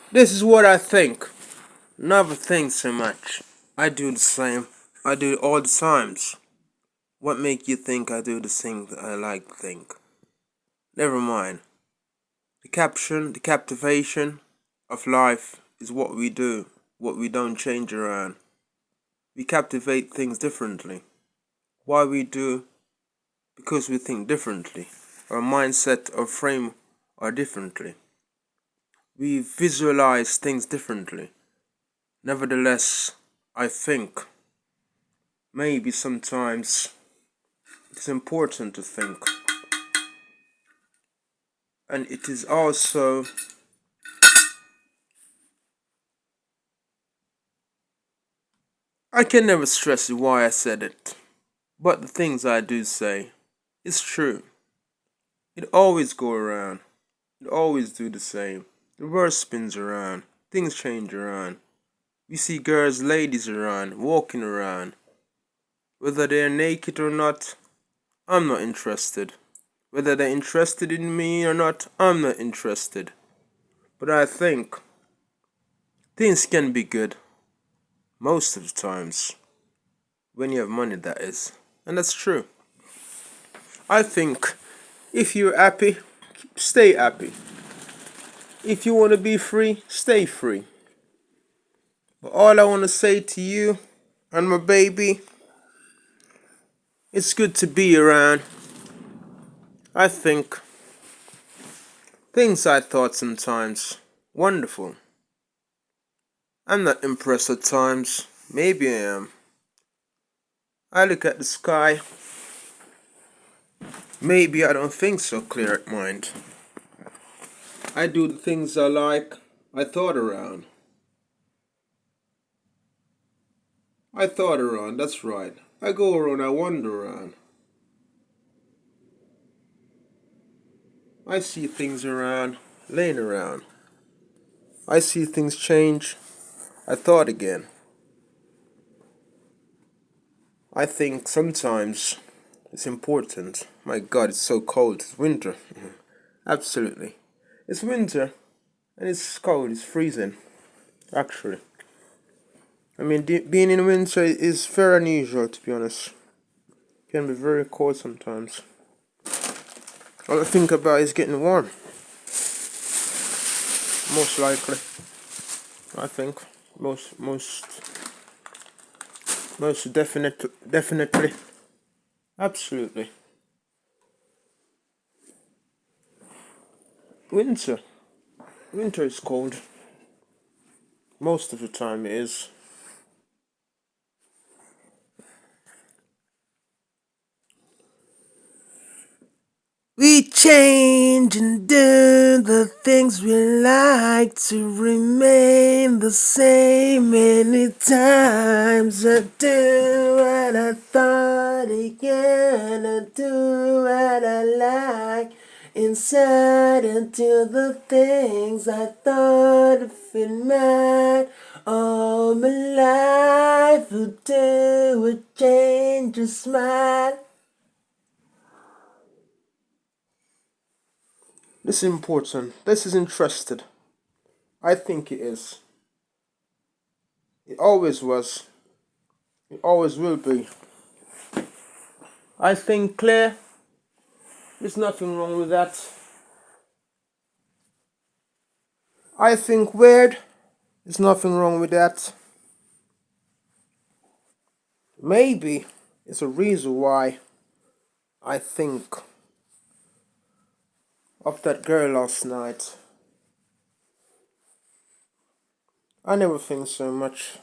This is what I think. Never think so much. I do the same. I do it all the times. What make you think I do the thing that I like to think? Never mind. The captivation of life is what we do, what we don't change around. We captivate things differently. Why we do? Because we think differently. Our mindset or frame are differently. We visualize things differently. Nevertheless, I think maybe sometimes it's important to think. And it is also I can never stress why I said it. But the things I do say, it's true. It always go around. It always do the same. The world spins around. Things change around. We see girls, ladies around, walking around. Whether they're naked or not, I'm not interested. Whether they're interested in me or not, I'm not interested. But I think things can be good. Most of the times. When you have money, that is. And that's true. I think if you're happy, stay happy. If you want to be free, stay free. But all I want to say to you and my baby, it's good to be around. I think things I thought sometimes wonderful. I'm not impressed at times. Maybe I am. I look at the sky. Maybe I don't think so clear at mind. I do the things I like. I thought around. That's right. I go around, I wander around. I see things around, laying around. I see things change. I thought again. I think sometimes it's important. My God, it's so cold. It's winter. Absolutely. It's winter and it's cold. It's freezing. Actually. I mean, being in winter is very unusual, to be honest. It can be very cold sometimes. All I think about is getting warm. Most likely. I think. Most definitely. Absolutely. Winter. Winter is cold. Most of the time it is. We change and do the things we like to remain the same. Many times I do what I thought again. I do what I like inside until the things I thought if it might all my life would do would change a smile. This is important. This is interested. I think it is. It always was. It always will be. I think clear. There's nothing wrong with that. I think weird. There's nothing wrong with that. Maybe it's a reason why I think of that girl last night. I never think so much.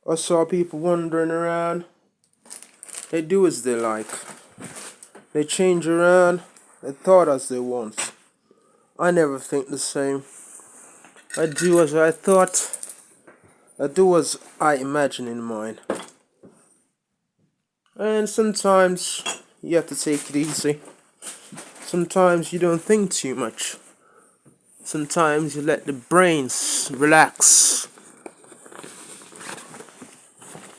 I saw people wandering around. They do as they like. They change around. They thought as they want. I never think the same. I do as I thought. I do as I imagine in mind. And sometimes you have to take it easy. Sometimes you don't think too much. Sometimes you let the brains relax.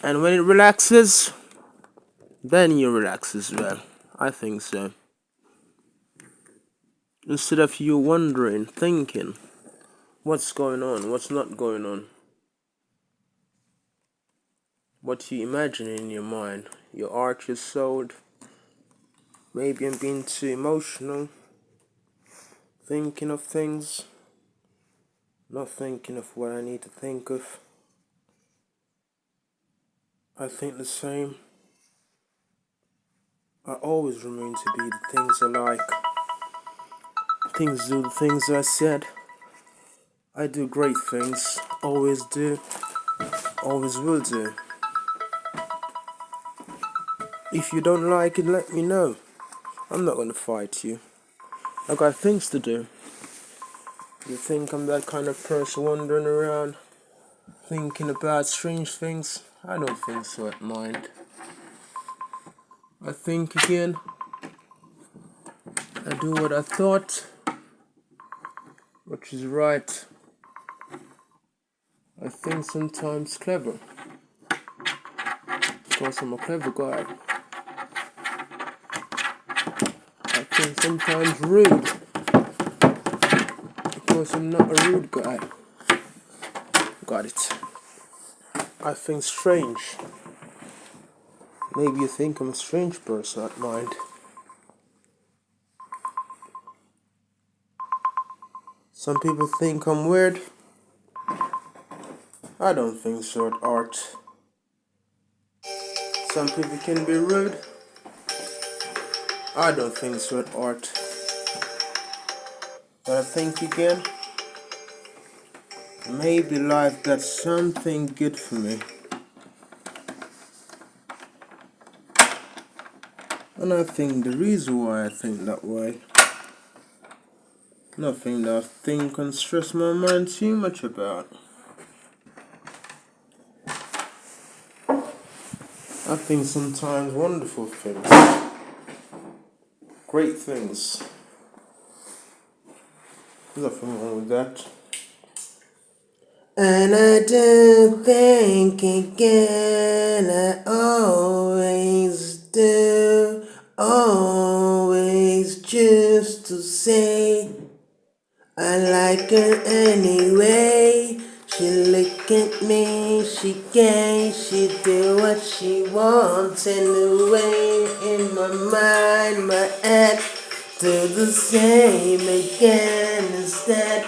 And when it relaxes, then you relax as well. I think so. Instead of you wondering, thinking, What's going on? What's not going on? What you imagine in your mind. Your art is sold. Maybe I'm being too emotional. Thinking of things. Not thinking of what I need to think of. I think the same. I always remain to be the things I like. Things do the things I said. I do great things. Always do. Always will do. If you don't like it, let me know. I'm not gonna fight you. I got things to do. You think I'm that kind of person wandering around thinking about strange things? I don't think so at mind. I think again. I do what I thought, which is right. I think sometimes clever. Because I'm a clever guy. I think sometimes rude. Because I'm not a rude guy. Got it. I think strange. Maybe you think I'm a strange person at mind. Some people think I'm weird. I don't think so at art. Some people can be rude. I don't think so at art. But I think again, maybe life got something good for me. And I think the reason why I think that way, nothing that I think can stress my mind too much about. I think sometimes wonderful things, great things. There's nothing wrong with that. And I do think again, I always do, always choose to say I like her anyway. She look at me, she can, she do what she wants anyway. In my mind, my head do the same again instead.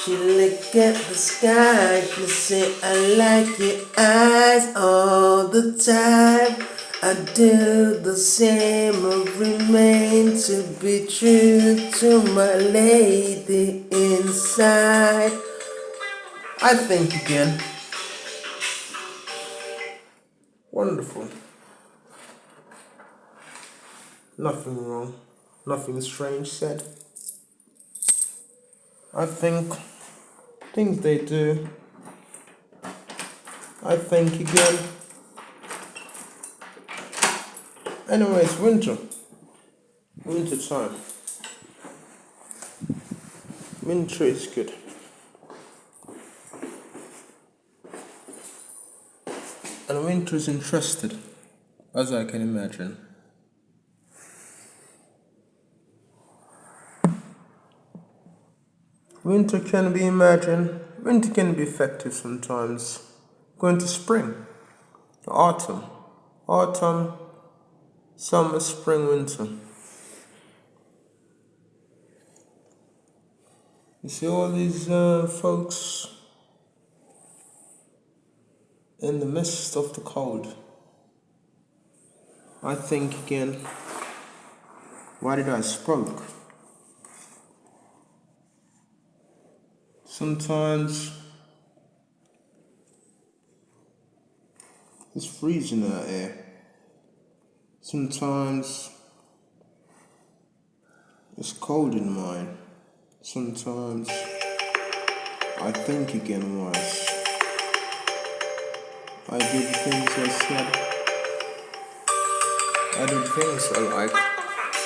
She look at the sky, she say I like your eyes all the time. I do the same, I remain to be true to my lady inside. I think again. Wonderful. Nothing wrong. Nothing strange said. I think things they do. I think again. Anyway, it's winter. Winter time. Winter is good. And winter is interested, as I can imagine. Winter can be imagined. Winter can be effective sometimes. Going to spring. Autumn. Autumn, summer, spring, winter. You see all these folks in the midst of the cold. I think again, why did I spoke? Sometimes it's freezing out here. Sometimes it's cold in mine. Sometimes I think again once. I do the things I said. I do the things I like.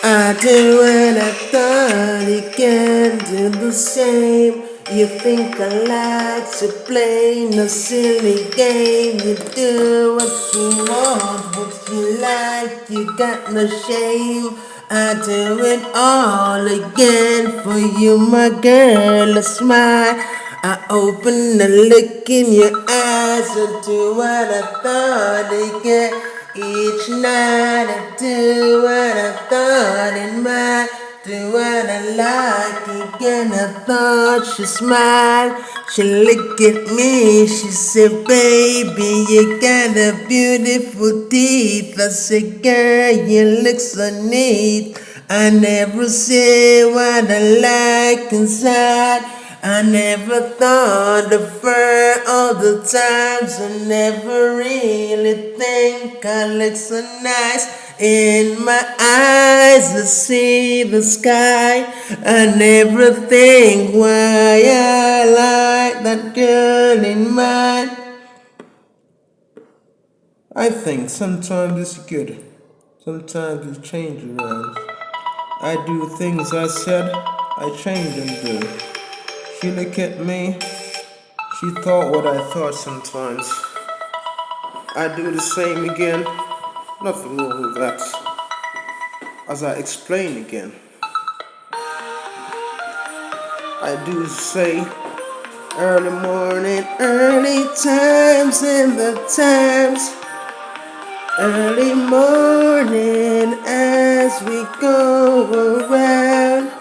I do what I thought, you can do the same. You think I like to play no silly game. You do what you want, what you like, you got no shame. I do it all again for you, my girl, a smile. I open the look in your eyes and do what I thought again. Each night I do what I thought in mind. Do what I like again. I thought she smiled. She looked at me. She said, baby, you got a beautiful teeth. I said, girl, you look so neat. I never say what I like inside. I never thought of her all the times. I never really think I look so nice. In my eyes I see the sky. I never think why I like that girl in mine. I think sometimes it's good. Sometimes you change around. I do things I said, I change and do. She look at me, she thought what I thought sometimes. I do the same again, nothing wrong with that. As I explain again, I do say early morning, early times in the times. Early morning as we go around.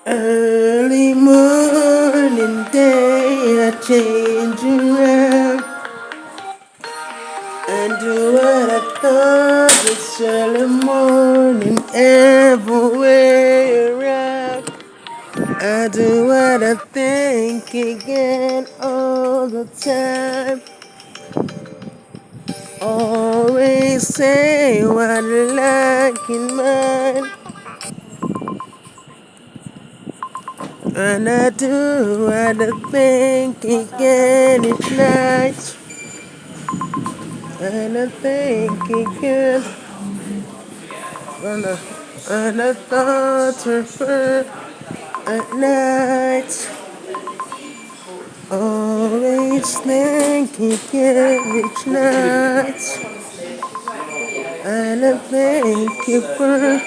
Early morning day I change around and do what I thought. It's early morning everywhere around. I do what I think again all the time. Always say what I like in mind. And I do what I think again each night. And I think again. And I thought of her at night. Always think again each night. And I think of her.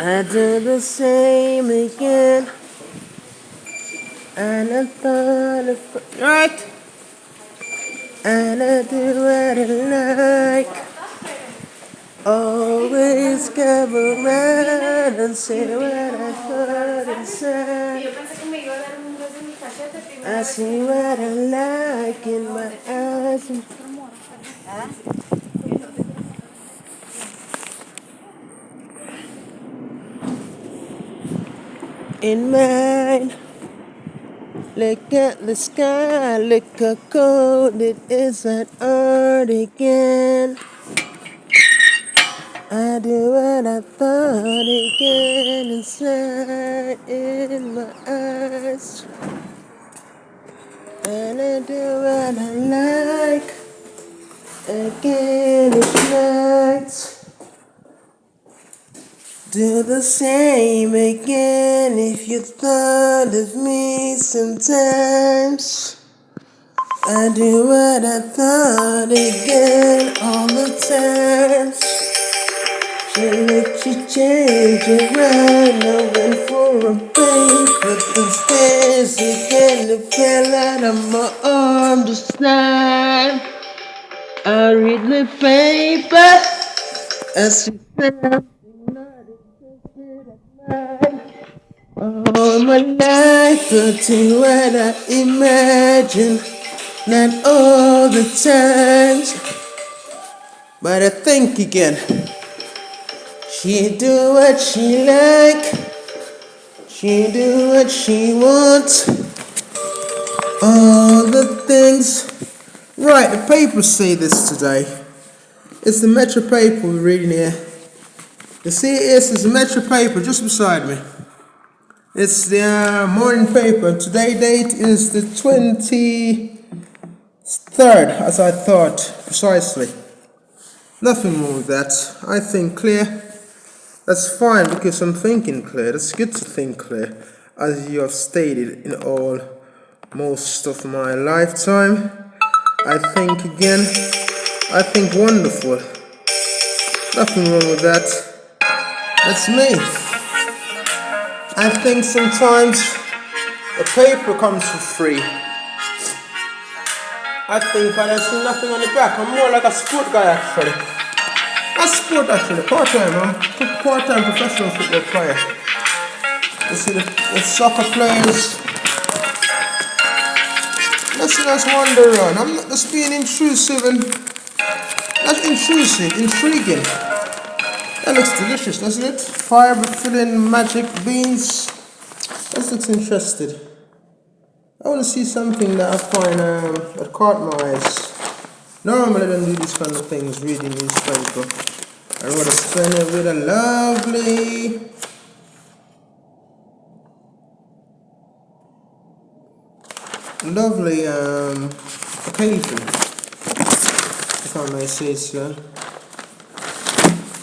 I do the same again. And I thought of her. Right? And I do what I like. Always come around and say what I thought inside. I see what I like in my eyes. In mine. Look at the sky, look how cold it is at art again. I do what I thought again inside in my eyes. And I do what I like again each night. Do the same again if you thought of me sometimes. I do what I thought again all the times. She let you change around. I went for a break, but the stairs again it fell out of my arm this time. I read the paper as she said something not interested in mine. All my life I do what I imagine, not all the times. But I think again, she do what she like, she do what she wants, all the things. Right, the papers say this today. It's the Metro paper we're reading here. You see, it's the Metro paper just beside me. It's the morning paper. Today's date is the 23rd, as I thought, precisely. Nothing wrong with that. I think clear. That's fine because I'm thinking clear. It's good to think clear, as you have stated in most of my lifetime. I think again. I think wonderful. Nothing wrong with that. That's me. I think sometimes a paper comes for free. I think I don't see nothing on the back. I'm more like a sport guy actually. A sport actually, part-time. I'm a part-time professional football player. You see the soccer players. Let's just wander around. I'm not just being intrusive and not intrusive, intriguing. That looks delicious, doesn't it? Fiber filling magic beans. That looks interesting. I want to see something that I find that caught my eyes. Normally I don't do these kind of things, reading newspaper. I want to spend it with a lovely occasion, if I may say so.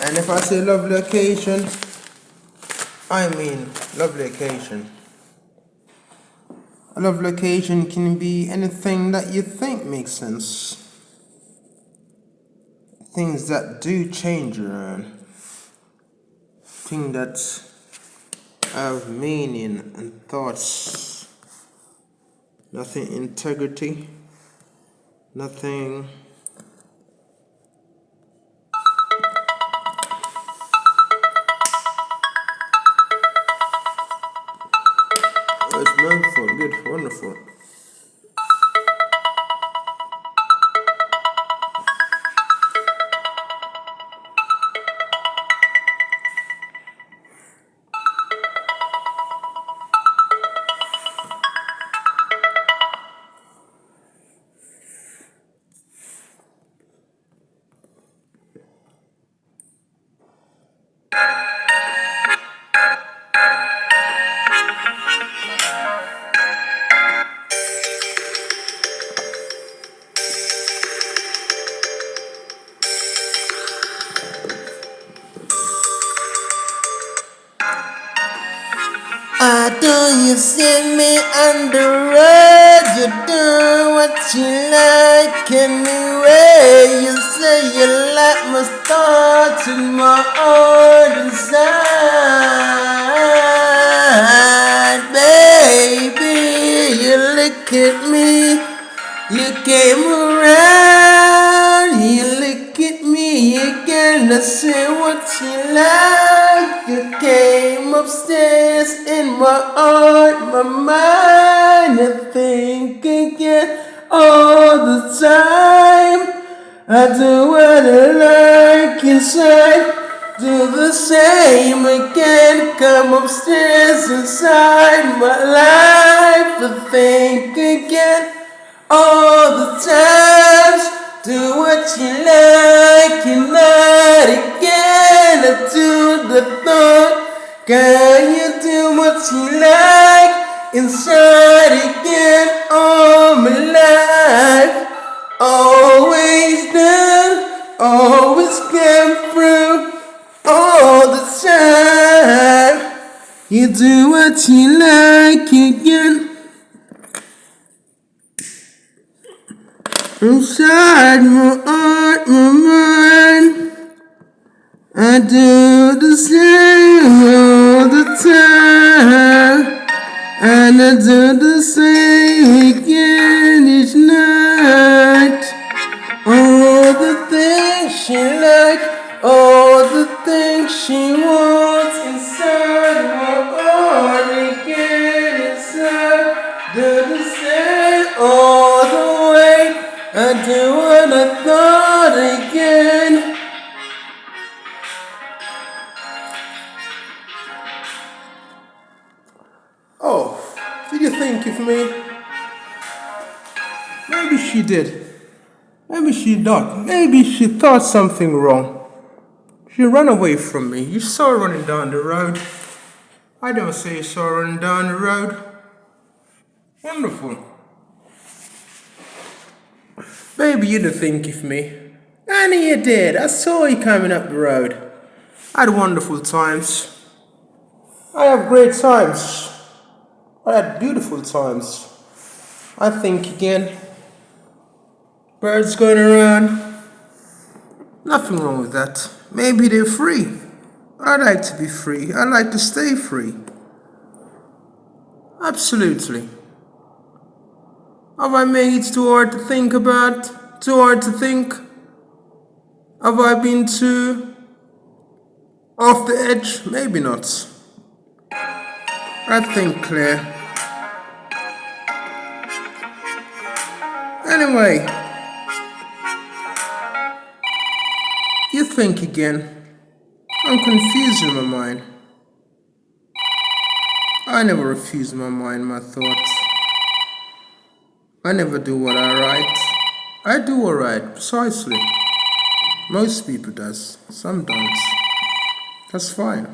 And if I say lovely occasion, I mean lovely occasion. A lovely occasion can be anything that you think makes sense. Things that do change around. Things that have meaning and thoughts. Nothing integrity. Nothing. Oh, it's wonderful, good, wonderful. Do you see me on the road? You do what you like anyway. You say you like my thoughts and my own inside. Baby, you look at me. You came around, you look at me again. I say what you like. You came upstairs in my heart, my mind. I think again all the time. I do what I like inside. Do the same again. Come upstairs inside my life. I think again all the times. Do what you like and not again. I do the thought. Can you do what you like inside again all my life? Always done, always came through all the time. You do what you like again. Inside my heart, my mind, I do the same all the time. And I do the same again each night. All the things she likes, all the things she wants inside my heart again inside. Do the same all the way. I do what I thought again. Oh, did you think of me? Maybe she did. Maybe she not. Maybe she thought something wrong. She ran away from me. You saw her running down the road. I don't say you saw her running down the road. Wonderful. Baby, you didn't think of me. And you did. I saw you coming up the road. I had wonderful times. I have great times. I had beautiful times. I think again. Birds going around. Nothing wrong with that. Maybe they're free. I like to be free. I like to stay free. Absolutely. Have I made it too hard to think about? Too hard to think? Have I been too off the edge? Maybe not. I think clear. Anyway, you think again. I'm confused in my mind. I never refuse my mind, my thoughts. I never do what I write. I do what I write, precisely. Most people does. Some don't. That's fine.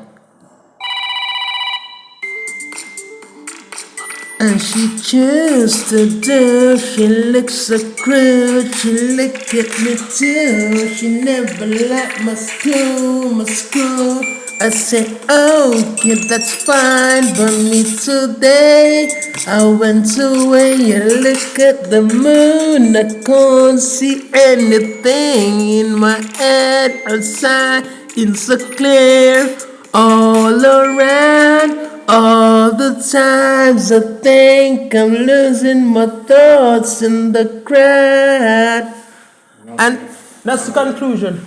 And she chose to do, she looks so cruel, she look at me too, she never liked my school. I say, okay, that's fine, but me today, I went away and look at the moon, I can't see anything in my head outside, it's so clear, all around. All the times I think I'm losing my thoughts in the crowd. And that's the conclusion.